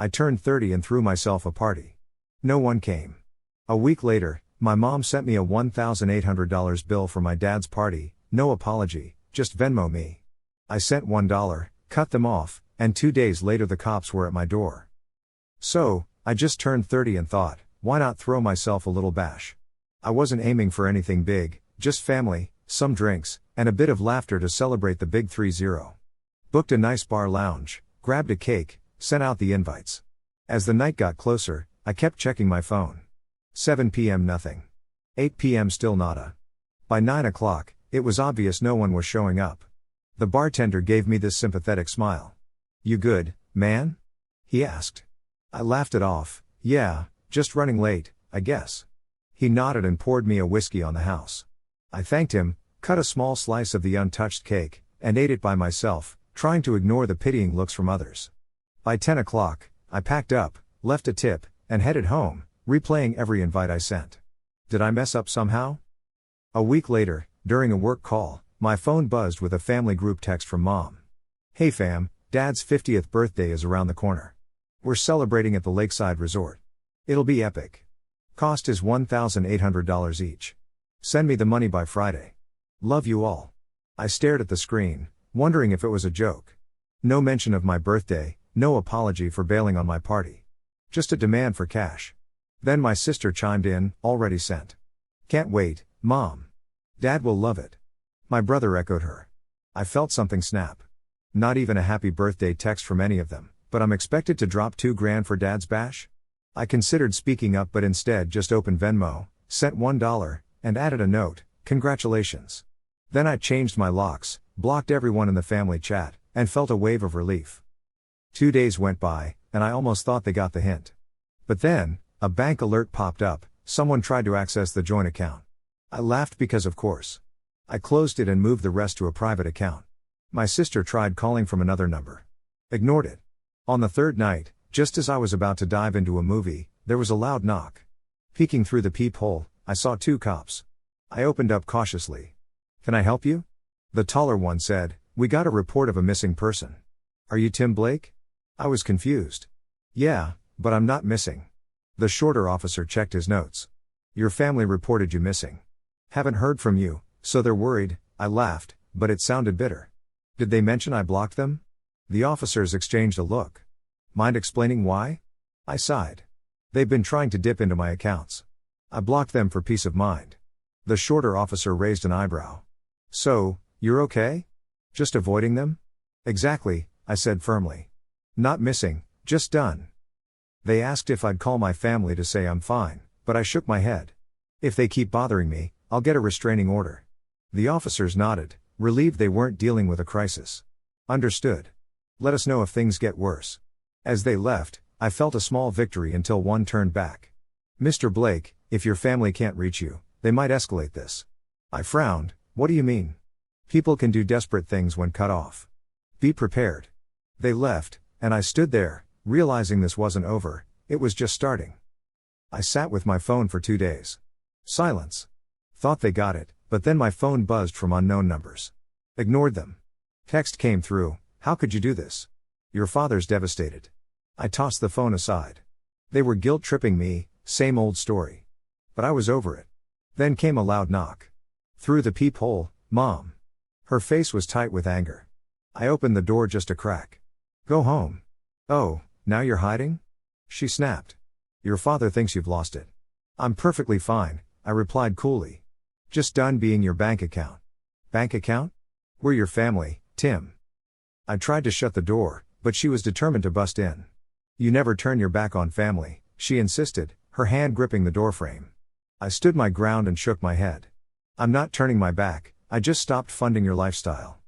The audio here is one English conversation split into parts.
I turned 30 and threw myself a party. No one came. A week later, my mom sent me a $1,800 bill for my dad's party, no apology, just Venmo me. I sent $1, cut them off, and 2 days later the cops were at my door. So, I just turned 30 and thought, why not throw myself a little bash? I wasn't aiming for anything big, just family, some drinks, and a bit of laughter to celebrate the big 3-0. Booked a nice bar lounge, grabbed a cake, sent out the invites. As the night got closer, I kept checking my phone. 7 p.m. nothing. 8 p.m. still nada. By 9 o'clock, it was obvious no one was showing up. The bartender gave me this sympathetic smile. "You good, man?" he asked. I laughed it off. "Yeah, just running late, I guess." He nodded and poured me a whiskey on the house. I thanked him, cut a small slice of the untouched cake, and ate it by myself, trying to ignore the pitying looks from others. By 10 o'clock, I packed up, left a tip, and headed home, replaying every invite I sent. Did I mess up somehow? A week later, during a work call, my phone buzzed with a family group text from Mom. "Hey fam, Dad's 50th birthday is around the corner. We're celebrating at the Lakeside Resort. It'll be epic. Cost is $1,800 each. Send me the money by Friday. Love you all." I stared at the screen, wondering if it was a joke. No mention of my birthday, no apology for bailing on my party. Just a demand for cash. Then my sister chimed in, "Already sent. Can't wait, Mom. Dad will love it." My brother echoed her. I felt something snap. Not even a happy birthday text from any of them, but I'm expected to drop $2,000 for Dad's bash? I considered speaking up but instead just opened Venmo, sent $1, and added a note, "Congratulations." Then I changed my locks, blocked everyone in the family chat, and felt a wave of relief. 2 days went by, and I almost thought they got the hint. But then, a bank alert popped up, someone tried to access the joint account. I laughed because of course. I closed it and moved the rest to a private account. My sister tried calling from another number. Ignored it. On the third night, just as I was about to dive into a movie, there was a loud knock. Peeking through the peephole, I saw 2 cops. I opened up cautiously. "Can I help you?" The taller one said, "We got a report of a missing person." "Are you Tim Blake?" I was confused. "Yeah, but I'm not missing." The shorter officer checked his notes. "Your family reported you missing. Haven't heard from you, so they're worried." I laughed, but it sounded bitter. "Did they mention I blocked them?" The officers exchanged a look. "Mind explaining why?" I sighed. "They've been trying to dip into my accounts. I blocked them for peace of mind." The shorter officer raised an eyebrow. "So, you're okay? Just avoiding them?" "Exactly," I said firmly. "Not missing, just done." They asked if I'd call my family to say I'm fine, but I shook my head. "If they keep bothering me, I'll get a restraining order." The officers nodded, relieved they weren't dealing with a crisis. "Understood. Let us know if things get worse." As they left, I felt a small victory until one turned back. "Mr. Blake, if your family can't reach you, they might escalate this." I frowned. "What do you mean?" "People can do desperate things when cut off. Be prepared." They left, and I stood there, realizing this wasn't over, it was just starting. I sat with my phone for 2 days. Silence. Thought they got it, but then my phone buzzed from unknown numbers. Ignored them. Text came through, "How could you do this? Your father's devastated." I tossed the phone aside. They were guilt-tripping me, same old story. But I was over it. Then came a loud knock. Through the peephole, Mom. Her face was tight with anger. I opened the door just a crack. "Go home." "Oh, now you're hiding?" She snapped. "Your father thinks you've lost it." "I'm perfectly fine," I replied coolly. "Just done being your bank account." "Bank account? We're your family, Tim." I tried to shut the door, but she was determined to bust in. "You never turn your back on family," she insisted, her hand gripping the doorframe. I stood my ground and shook my head. "I'm not turning my back, I just stopped funding your lifestyle.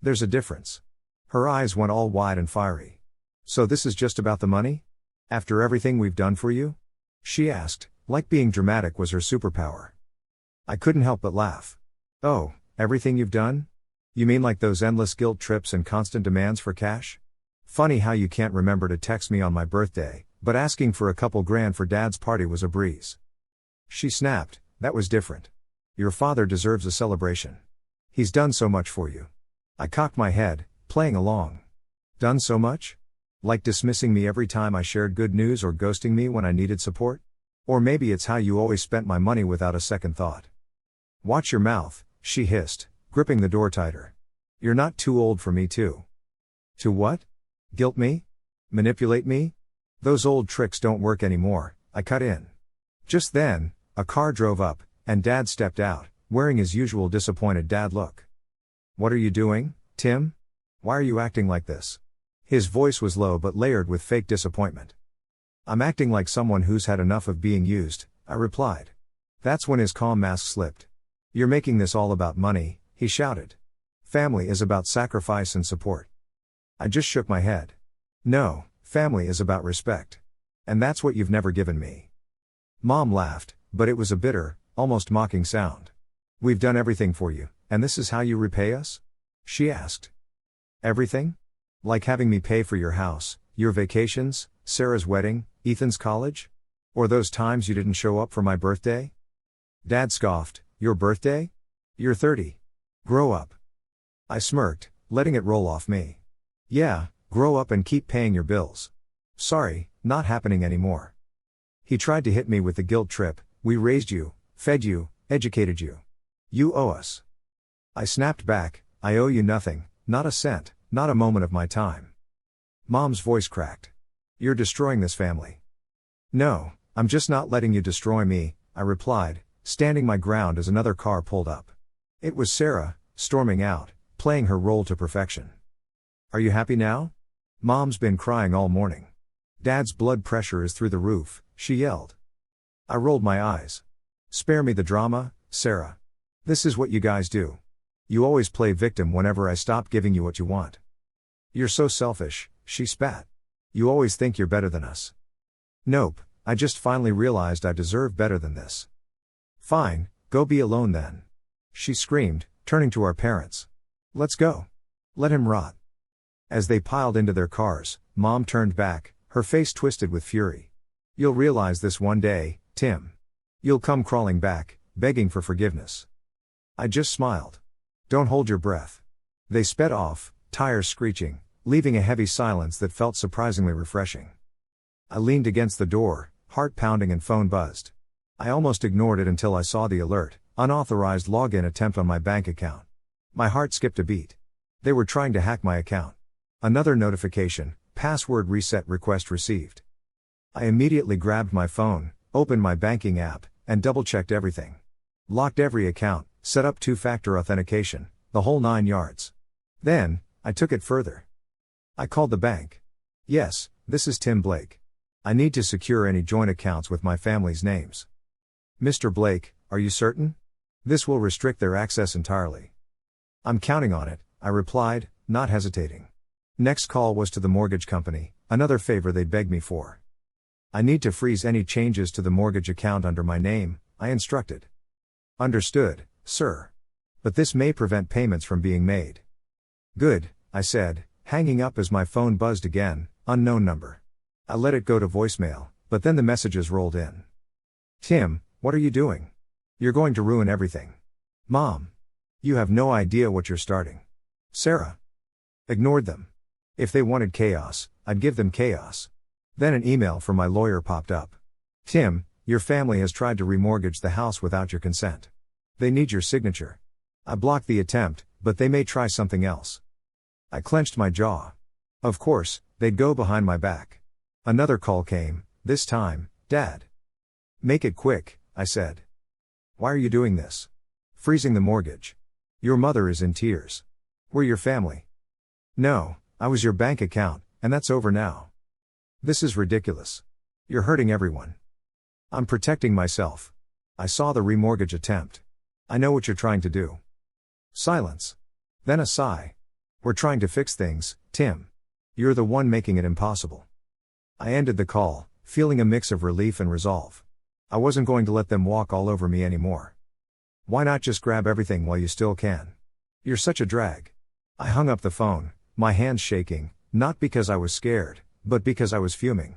There's a difference." Her eyes went all wide and fiery. "So this is just about the money? After everything we've done for you?" she asked, like being dramatic was her superpower. I couldn't help but laugh. "Oh, everything you've done? You mean like those endless guilt trips and constant demands for cash? Funny how you can't remember to text me on my birthday, but asking for a couple grand for Dad's party was a breeze." She snapped, "That was different. Your father deserves a celebration. He's done so much for you." I cocked my head, playing along. "Done so much? Like dismissing me every time I shared good news or ghosting me when I needed support? Or maybe it's how you always spent my money without a second thought. Watch your mouth, she hissed, gripping the door tighter. You're not too old for me too. To what? Guilt me? Manipulate me? Those old tricks don't work anymore, I cut in. Just then, a car drove up, and Dad stepped out, wearing his usual disappointed dad look. What are you doing, Tim? Why are you acting like this? His voice was low but layered with fake disappointment. I'm acting like someone who's had enough of being used, I replied. That's when his calm mask slipped. You're making this all about money, he shouted. Family is about sacrifice and support. I just shook my head. No, family is about respect. And that's what you've never given me. Mom laughed, but it was a bitter, almost mocking sound. We've done everything for you, and this is how you repay us? She asked. Everything? Like having me pay for your house, your vacations, Sarah's wedding, Ethan's college? Or those times you didn't show up for my birthday? Dad scoffed, your birthday? You're 30. Grow up. I smirked, letting it roll off me. Yeah, grow up and keep paying your bills. Sorry, not happening anymore. He tried to hit me with the guilt trip, we raised you, fed you, educated you. You owe us. I snapped back, I owe you nothing, not a cent, not a moment of my time. Mom's voice cracked. You're destroying this family. No, I'm just not letting you destroy me, I replied, standing my ground as another car pulled up. It was Sarah, storming out, playing her role to perfection. Are you happy now? Mom's been crying all morning. Dad's blood pressure is through the roof, she yelled. I rolled my eyes. Spare me the drama, Sarah. This is what you guys do. You always play victim whenever I stop giving you what you want. You're so selfish, she spat. You always think you're better than us. Nope, I just finally realized I deserve better than this. Fine, go be alone then. She screamed, turning to our parents. Let's go. Let him rot. As they piled into their cars, Mom turned back, her face twisted with fury. You'll realize this one day, Tim. You'll come crawling back, begging for forgiveness. I just smiled. Don't hold your breath. They sped off, tires screeching, leaving a heavy silence that felt surprisingly refreshing. I leaned against the door, heart pounding and phone buzzed. I almost ignored it until I saw the alert, unauthorized login attempt on my bank account. My heart skipped a beat. They were trying to hack my account. Another notification, password reset request received. I immediately grabbed my phone, opened my banking app, and double-checked everything. Locked every account, set up two-factor authentication, the whole 9 yards. Then, I took it further. I called the bank. Yes, this is Tim Blake. I need to secure any joint accounts with my family's names. Mr. Blake, are you certain? This will restrict their access entirely. I'm counting on it, I replied, not hesitating. Next call was to the mortgage company, another favor they'd begged me for. I need to freeze any changes to the mortgage account under my name, I instructed. Understood, sir. But this may prevent payments from being made. Good, I said, hanging up as my phone buzzed again, unknown number. I let it go to voicemail, but then the messages rolled in. Tim, what are you doing? You're going to ruin everything. Mom. You have no idea what you're starting. Sarah. Ignored them. If they wanted chaos, I'd give them chaos. Then an email from my lawyer popped up. Tim, your family has tried to remortgage the house without your consent. They need your signature. I blocked the attempt, but they may try something else. I clenched my jaw. Of course, they'd go behind my back. Another call came, this time, Dad. Make it quick, I said. Why are you doing this? Freezing the mortgage. Your mother is in tears. We're your family. No, I was your bank account, and that's over now. This is ridiculous. You're hurting everyone. I'm protecting myself. I saw the remortgage attempt. I know what you're trying to do. Silence. Then a sigh. We're trying to fix things, Tim. You're the one making it impossible. I ended the call, feeling a mix of relief and resolve. I wasn't going to let them walk all over me anymore. Why not just grab everything while you still can? You're such a drag. I hung up the phone, my hands shaking, not because I was scared, but because I was fuming.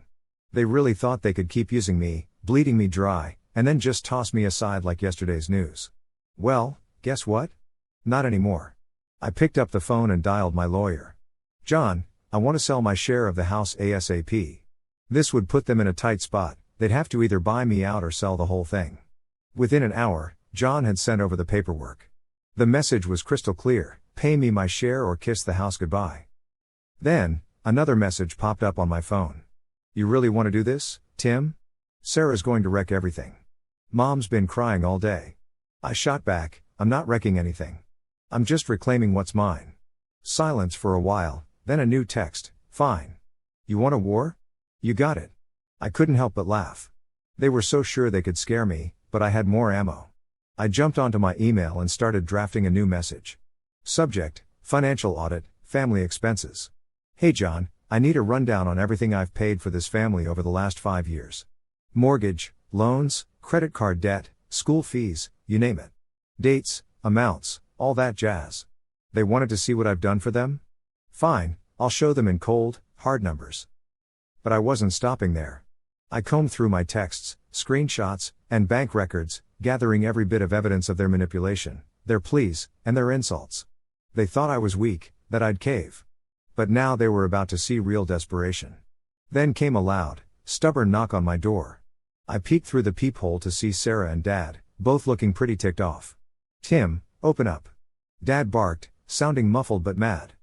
They really thought they could keep using me, bleeding me dry, and then just toss me aside like yesterday's news. Well, guess what? Not anymore. I picked up the phone and dialed my lawyer. John, I want to sell my share of the house ASAP. This would put them in a tight spot, they'd have to either buy me out or sell the whole thing. Within an hour, John had sent over the paperwork. The message was crystal clear: pay me my share or kiss the house goodbye. Then, another message popped up on my phone. You really want to do this, Tim? Sarah's going to wreck everything. Mom's been crying all day. I shot back, I'm not wrecking anything. I'm just reclaiming what's mine. Silence for a while, then a new text: fine. You want a war? You got it. I couldn't help but laugh. They were so sure they could scare me, but I had more ammo. I jumped onto my email and started drafting a new message. Subject: financial audit, family expenses. Hey John, I need a rundown on everything I've paid for this family over the last 5 years. Mortgage, loans, credit card debt, school fees, you name it. Dates, amounts, all that jazz. They wanted to see what I've done for them? Fine, I'll show them in cold, hard numbers. But I wasn't stopping there. I combed through my texts, screenshots, and bank records, gathering every bit of evidence of their manipulation, their pleas, and their insults. They thought I was weak, that I'd cave. But now they were about to see real desperation. Then came a loud, stubborn knock on my door. I peeked through the peephole to see Sarah and Dad, both looking pretty ticked off. Tim, open up. Dad barked, sounding muffled but mad.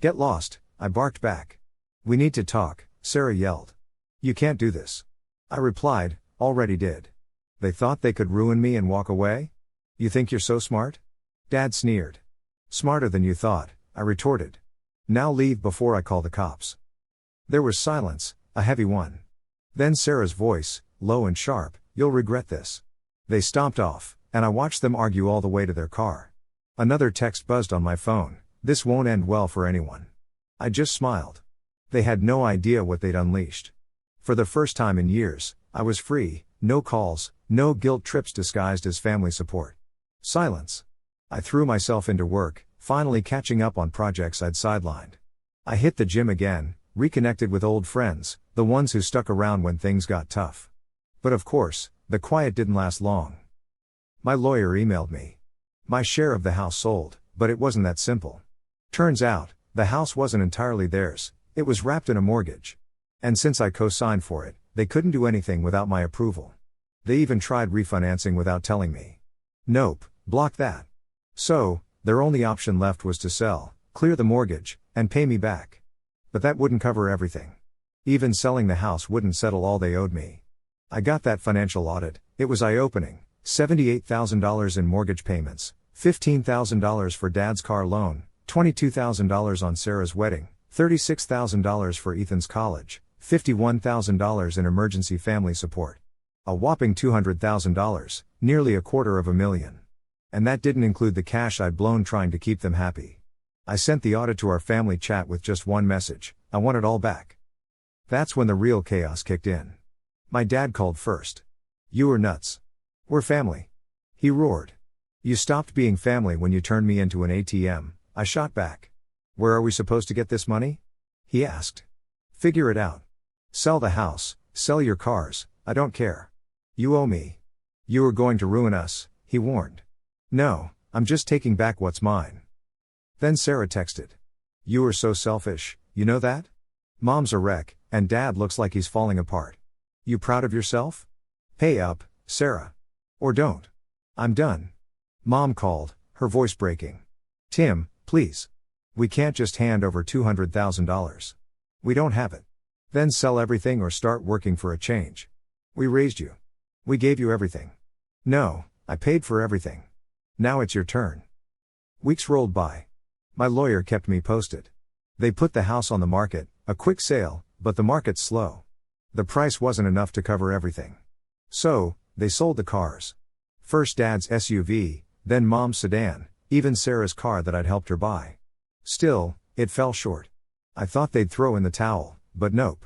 Get lost, I barked back. We need to talk, Sarah yelled. You can't do this. I replied, already did. They thought they could ruin me and walk away? You think you're so smart? Dad sneered. Smarter than you thought, I retorted. Now leave before I call the cops. There was silence, a heavy one. Then Sarah's voice, low and sharp: you'll regret this. They stomped off, and I watched them argue all the way to their car. Another text buzzed on my phone: this won't end well for anyone. I just smiled. They had no idea what they'd unleashed. For the first time in years, I was free, no calls, no guilt trips disguised as family support. Silence. I threw myself into work, finally catching up on projects I'd sidelined. I hit the gym again, reconnected with old friends, the ones who stuck around when things got tough. But of course, the quiet didn't last long. My lawyer emailed me. My share of the house sold, but it wasn't that simple. Turns out, the house wasn't entirely theirs, it was wrapped in a mortgage. And since I co-signed for it, they couldn't do anything without my approval. They even tried refinancing without telling me. Nope, block that. So, their only option left was to sell, clear the mortgage, and pay me back. But that wouldn't cover everything. Even selling the house wouldn't settle all they owed me. I got that financial audit, it was eye-opening. $78,000 in mortgage payments, $15,000 for Dad's car loan, $22,000 on Sarah's wedding, $36,000 for Ethan's college, $51,000 in emergency family support. A whopping $200,000, nearly $250,000. And that didn't include the cash I'd blown trying to keep them happy. I sent the audit to our family chat with just one message: I want it all back. That's when the real chaos kicked in. My dad called first. You are nuts. We're family. He roared. You stopped being family when you turned me into an ATM, I shot back. Where are we supposed to get this money? He asked. Figure it out. Sell the house, sell your cars, I don't care. You owe me. You are going to ruin us, he warned. No, I'm just taking back what's mine. Then Sarah texted. You are so selfish, you know that? Mom's a wreck, and Dad looks like he's falling apart. You proud of yourself? Pay up, Sarah. Or don't. I'm done. Mom called, her voice breaking. Tim, please. We can't just hand over $200,000. We don't have it. Then sell everything or start working for a change. We raised you. We gave you everything. No, I paid for everything. Now it's your turn. Weeks rolled by. My lawyer kept me posted. They put the house on the market, a quick sale, but the market's slow. The price wasn't enough to cover everything. So, they sold the cars. First Dad's SUV, then Mom's sedan, even Sarah's car that I'd helped her buy. Still, it fell short. I thought they'd throw in the towel, but nope.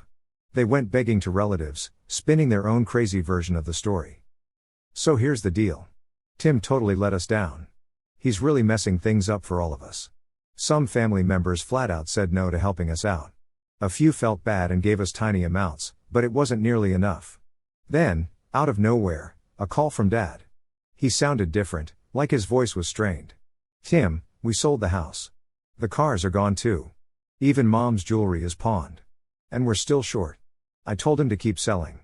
They went begging to relatives, spinning their own crazy version of the story. So here's the deal. Tim totally let us down. He's really messing things up for all of us. Some family members flat out said no to helping us out. A few felt bad and gave us tiny amounts, but it wasn't nearly enough. Then, out of nowhere, a call from Dad. He sounded different, like his voice was strained. Tim, we sold the house. The cars are gone too. Even mom's jewelry is pawned. And we're still short. I told him to keep selling.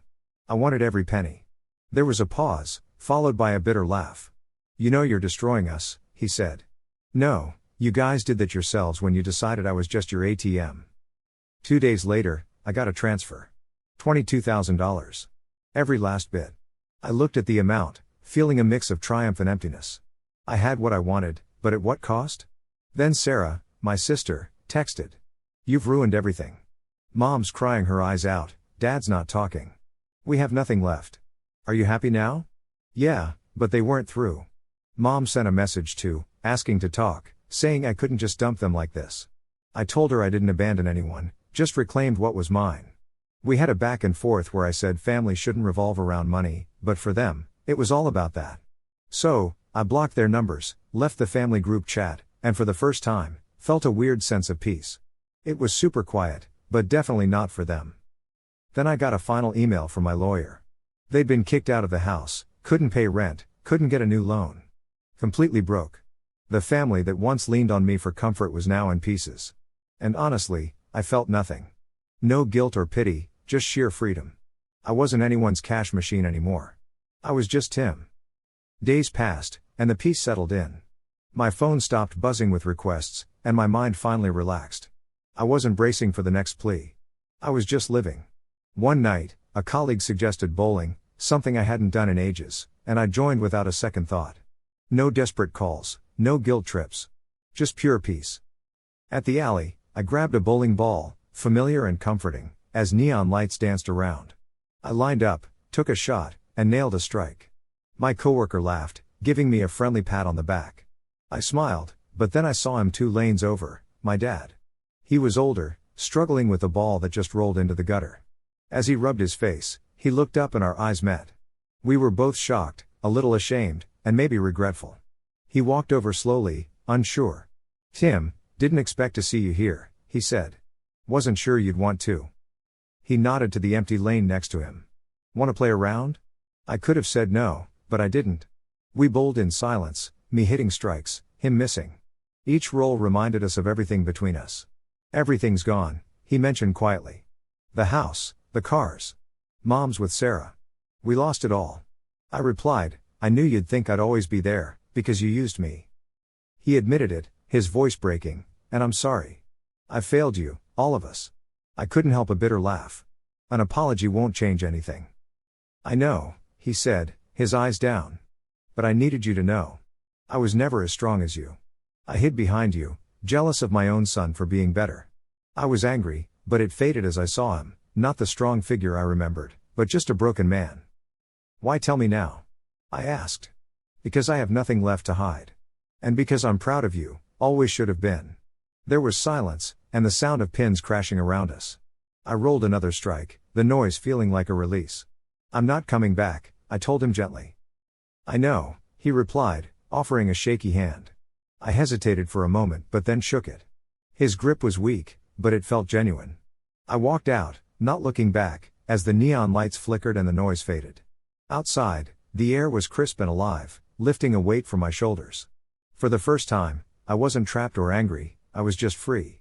I wanted every penny. There was a pause, followed by a bitter laugh. You know you're destroying us, he said. No, you guys did that yourselves when you decided I was just your ATM. 2 days later, I got a transfer. $22,000. Every last bit. I looked at the amount, feeling a mix of triumph and emptiness. I had what I wanted, but at what cost? Then Sarah, my sister, texted. You've ruined everything. Mom's crying her eyes out, Dad's not talking. We have nothing left. Are you happy now? Yeah, but they weren't through. Mom sent a message too, asking to talk, saying I couldn't just dump them like this. I told her I didn't abandon anyone, just reclaimed what was mine. We had a back and forth where I said family shouldn't revolve around money, but for them, it was all about that. So, I blocked their numbers, left the family group chat, and for the first time, felt a weird sense of peace. It was super quiet, but definitely not for them. Then I got a final email from my lawyer. They'd been kicked out of the house, couldn't pay rent, couldn't get a new loan. Completely broke. The family that once leaned on me for comfort was now in pieces. And honestly, I felt nothing. No guilt or pity, just sheer freedom. I wasn't anyone's cash machine anymore. I was just Tim. Days passed, and the peace settled in. My phone stopped buzzing with requests, and my mind finally relaxed. I wasn't bracing for the next plea. I was just living. One night, a colleague suggested bowling, something I hadn't done in ages, and I joined without a second thought. No desperate calls, no guilt trips. Just pure peace. At the alley, I grabbed a bowling ball, familiar and comforting, as neon lights danced around. I lined up, took a shot, and nailed a strike. My coworker laughed, giving me a friendly pat on the back. I smiled, but then I saw him 2 lanes over, my dad. He was older, struggling with a ball that just rolled into the gutter. As he rubbed his face, he looked up and our eyes met. We were both shocked, a little ashamed, and maybe regretful. He walked over slowly, unsure. Tim, didn't expect to see you here, he said. Wasn't sure you'd want to. He nodded to the empty lane next to him. Want to play around? I could have said no, but I didn't. We bowled in silence, me hitting strikes, him missing. Each roll reminded us of everything between us. Everything's gone, he mentioned quietly. The house, the cars. Mom's with Sarah. We lost it all. I replied, I knew you'd think I'd always be there, because you used me. He admitted it, his voice breaking, and I'm sorry. I failed you, all of us. I couldn't help a bitter laugh. An apology won't change anything. I know, he said, his eyes down. But I needed you to know. I was never as strong as you. I hid behind you, jealous of my own son for being better. I was angry, but it faded as I saw him, not the strong figure I remembered, but just a broken man. Why tell me now? I asked. Because I have nothing left to hide. And because I'm proud of you, always should have been. There was silence, and the sound of pins crashing around us. I rolled another strike, the noise feeling like a release. I'm not coming back, I told him gently. I know, he replied, offering a shaky hand. I hesitated for a moment but then shook it. His grip was weak, but it felt genuine. I walked out, not looking back, as the neon lights flickered and the noise faded. Outside, the air was crisp and alive, lifting a weight from my shoulders. For the first time, I wasn't trapped or angry, I was just free.